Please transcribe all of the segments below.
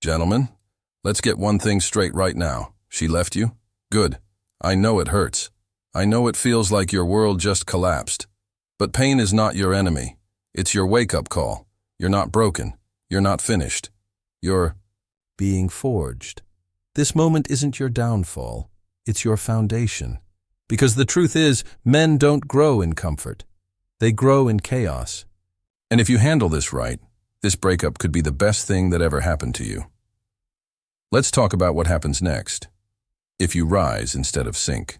Gentlemen, let's get one thing straight right now. She left you? Good. I know it hurts. I know it feels like your world just collapsed. But pain is not your enemy. It's your wake-up call. You're not broken. You're not finished. You're being forged. This moment isn't your downfall. It's your foundation. Because the truth is, men don't grow in comfort. They grow in chaos. And if you handle this right, this breakup could be the best thing that ever happened to you. Let's talk about what happens next. If you rise instead of sink.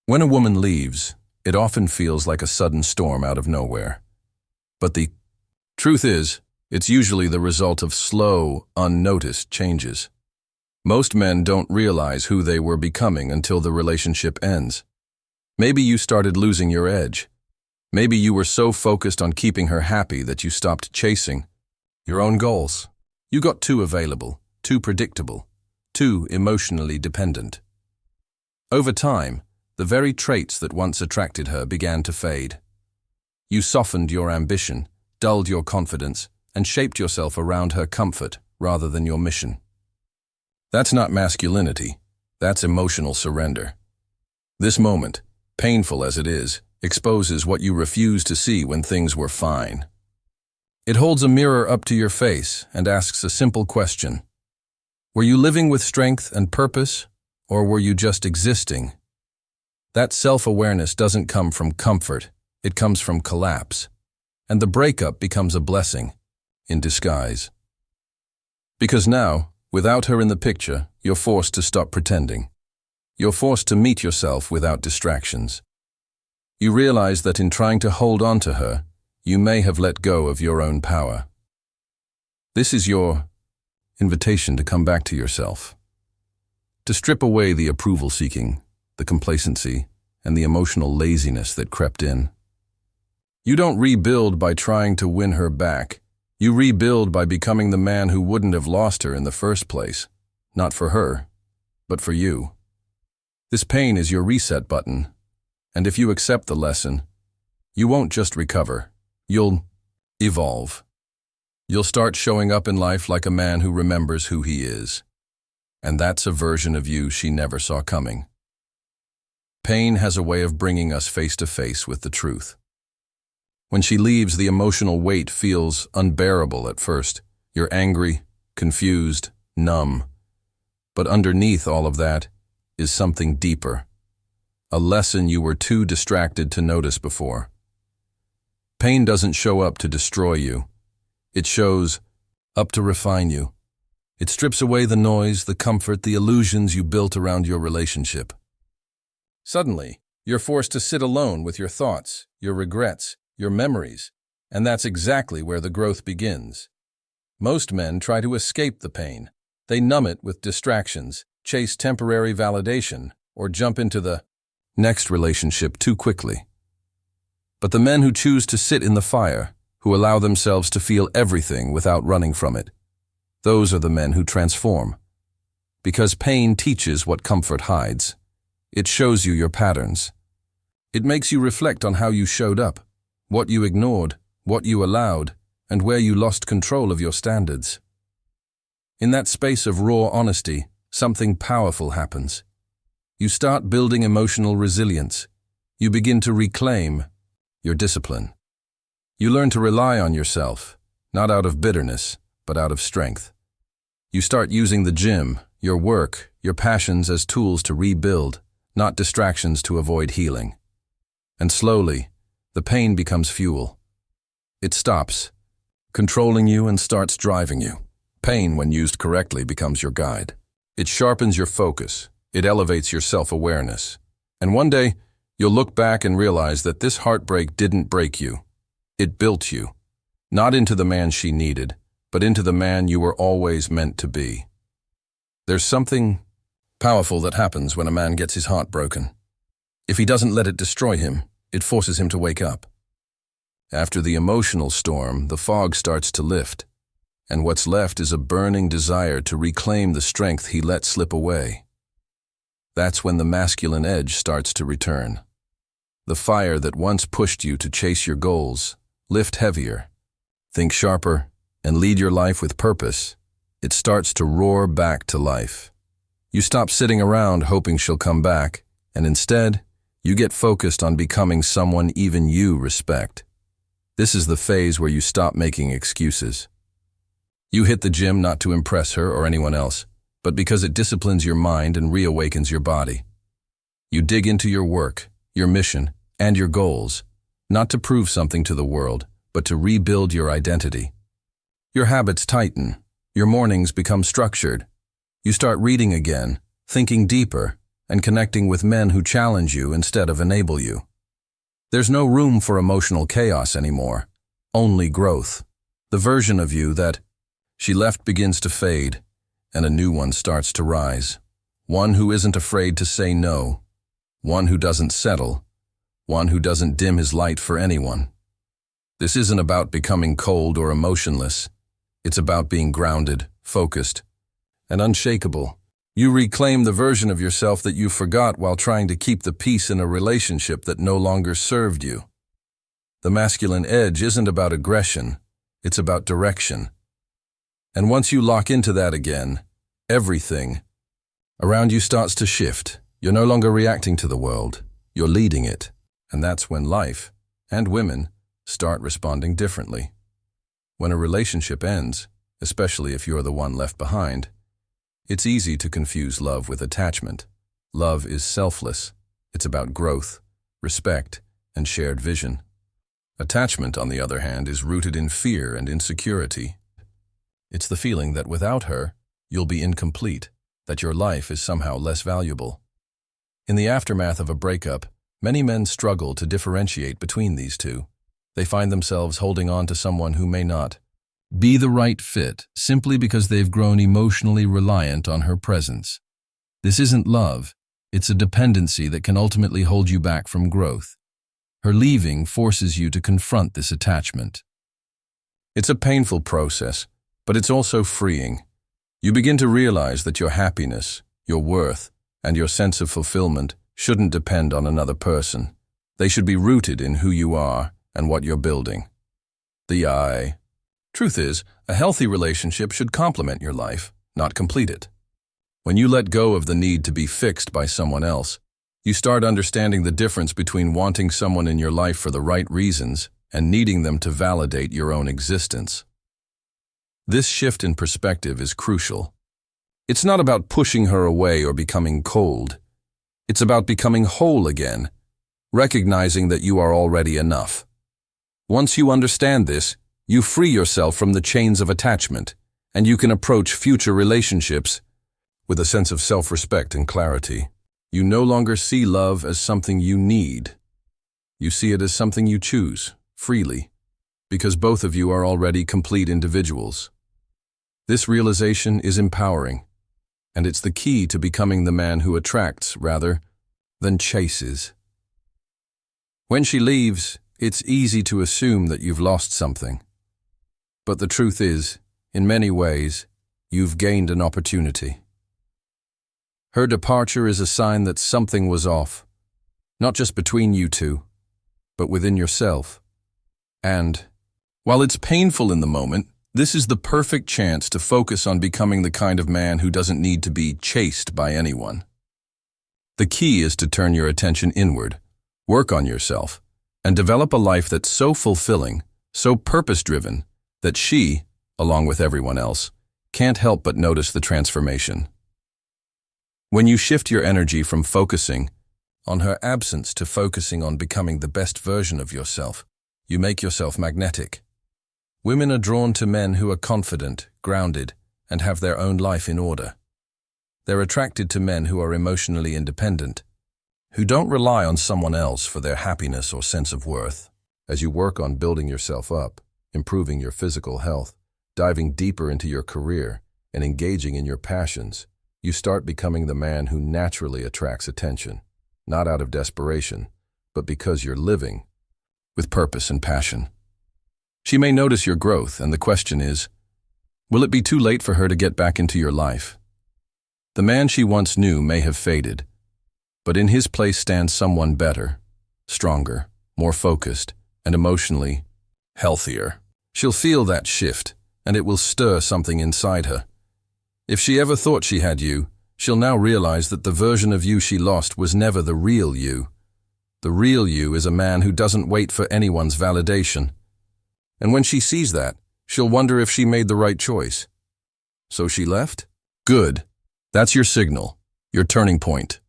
When a woman leaves, it often feels like a sudden storm out of nowhere. But the truth is, it's usually the result of slow, unnoticed changes. Most men don't realize who they were becoming until the relationship ends. Maybe you started losing your edge. Maybe you were so focused on keeping her happy that you stopped chasing your own goals. You got too available, too predictable, too emotionally dependent. Over time, the very traits that once attracted her began to fade. You softened your ambition, dulled your confidence, and shaped yourself around her comfort rather than your mission. That's not masculinity. That's emotional surrender. This moment, painful as it is, exposes what you refused to see when things were fine. It holds a mirror up to your face and asks a simple question. Were you living with strength and purpose, or were you just existing? That self-awareness doesn't come from comfort, it comes from collapse. And the breakup becomes a blessing, in disguise. Because now, without her in the picture, you're forced to stop pretending. You're forced to meet yourself without distractions. You realize that in trying to hold on to her, you may have let go of your own power. This is your invitation to come back to yourself. To strip away the approval-seeking, the complacency, and the emotional laziness that crept in. You don't rebuild by trying to win her back. You rebuild by becoming the man who wouldn't have lost her in the first place. Not for her, but for you. This pain is your reset button. And if you accept the lesson, you won't just recover. You'll evolve. You'll start showing up in life like a man who remembers who he is. And that's a version of you she never saw coming. Pain has a way of bringing us face to face with the truth. When she leaves, the emotional weight feels unbearable at first. You're angry, confused, numb. But underneath all of that is something deeper. A lesson you were too distracted to notice before. Pain doesn't show up to destroy you. It shows up to refine you. It strips away the noise, the comfort, the illusions you built around your relationship. Suddenly, you're forced to sit alone with your thoughts, your regrets, your memories, and that's exactly where the growth begins. Most men try to escape the pain. They numb it with distractions, chase temporary validation, or jump into the next relationship too quickly. But the men who choose to sit in the fire, who allow themselves to feel everything without running from it, those are the men who transform. Because pain teaches what comfort hides. It shows you your patterns. It makes you reflect on how you showed up, what you ignored, what you allowed, and where you lost control of your standards. In that space of raw honesty, something powerful happens. You start building emotional resilience. You begin to reclaim your discipline. You learn to rely on yourself, not out of bitterness, but out of strength. You start using the gym, your work, your passions as tools to rebuild, not distractions to avoid healing. And slowly, the pain becomes fuel. It stops controlling you and starts driving you. Pain, when used correctly, becomes your guide. It sharpens your focus. It elevates your self-awareness. And one day, you'll look back and realize that this heartbreak didn't break you. It built you, not into the man she needed, but into the man you were always meant to be. There's something powerful that happens when a man gets his heart broken. If he doesn't let it destroy him, it forces him to wake up. After the emotional storm, the fog starts to lift, and what's left is a burning desire to reclaim the strength he let slip away. That's when the masculine edge starts to return. The fire that once pushed you to chase your goals, lift heavier, think sharper, and lead your life with purpose it starts to roar back to life. You stop sitting around hoping she'll come back, and instead, you get focused on becoming someone even you respect. This is the phase where you stop making excuses. You hit the gym not to impress her or anyone else, but because it disciplines your mind and reawakens your body. You dig into your work, your mission, and your goals, not to prove something to the world, but to rebuild your identity. Your habits tighten, your mornings become structured. You start reading again, thinking deeper, and connecting with men who challenge you instead of enable you. There's no room for emotional chaos anymore, only growth. The version of you that she left begins to fade, and a new one starts to rise. One who isn't afraid to say no. One who doesn't settle. One who doesn't dim his light for anyone. This isn't about becoming cold or emotionless. It's about being grounded, focused, and unshakable. You reclaim the version of yourself that you forgot while trying to keep the peace in a relationship that no longer served you. The masculine edge isn't about aggression, it's about direction. And once you lock into that again, everything around you starts to shift. You're no longer reacting to the world, you're leading it. And that's when life, and women, start responding differently. When a relationship ends, especially if you're the one left behind, it's easy to confuse love with attachment. Love is selfless. It's about growth, respect, and shared vision. Attachment, on the other hand, is rooted in fear and insecurity. It's the feeling that without her, you'll be incomplete, that your life is somehow less valuable. In the aftermath of a breakup, many men struggle to differentiate between these two. They find themselves holding on to someone who may not be the right fit simply because they've grown emotionally reliant on her presence. This isn't love, it's a dependency that can ultimately hold you back from growth. Her leaving forces you to confront this attachment. It's a painful process, but it's also freeing. You begin to realize that your happiness, your worth, and your sense of fulfillment shouldn't depend on another person. They should be rooted in who you are and what you're building. Truth is, a healthy relationship should complement your life, not complete it. When you let go of the need to be fixed by someone else, you start understanding the difference between wanting someone in your life for the right reasons and needing them to validate your own existence. This shift in perspective is crucial. It's not about pushing her away or becoming cold. It's about becoming whole again, recognizing that you are already enough. Once you understand this, you free yourself from the chains of attachment, and you can approach future relationships with a sense of self-respect and clarity. You no longer see love as something you need. You see it as something you choose, freely, because both of you are already complete individuals. This realization is empowering, and it's the key to becoming the man who attracts rather than chases. When she leaves, it's easy to assume that you've lost something. But the truth is, in many ways, you've gained an opportunity. Her departure is a sign that something was off, not just between you two, but within yourself. And, while it's painful in the moment, this is the perfect chance to focus on becoming the kind of man who doesn't need to be chased by anyone. The key is to turn your attention inward, work on yourself, and develop a life that's so fulfilling, so purpose-driven, that she, along with everyone else, can't help but notice the transformation. When you shift your energy from focusing on her absence to focusing on becoming the best version of yourself, you make yourself magnetic. Women are drawn to men who are confident, grounded, and have their own life in order. They're attracted to men who are emotionally independent, who don't rely on someone else for their happiness or sense of worth. As you work on building yourself up, improving your physical health, diving deeper into your career, and engaging in your passions, you start becoming the man who naturally attracts attention, not out of desperation, but because you're living with purpose and passion. She may notice your growth, and the question is, will it be too late for her to get back into your life? The man she once knew may have faded, but in his place stands someone better, stronger, more focused, and emotionally healthier. She'll feel that shift, and it will stir something inside her. If she ever thought she had you, she'll now realize that the version of you she lost was never the real you. The real you is a man who doesn't wait for anyone's validation. And when she sees that, she'll wonder if she made the right choice. So she left? Good. That's your signal, your turning point.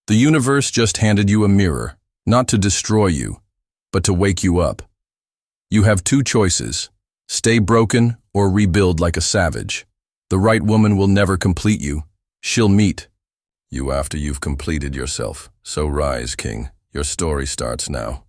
The universe just handed you a mirror, not to destroy you, but to wake you up. You have two choices: stay broken or rebuild like a savage. The right woman will never complete you. She'll meet you after you've completed yourself. So rise, King. Your story starts now.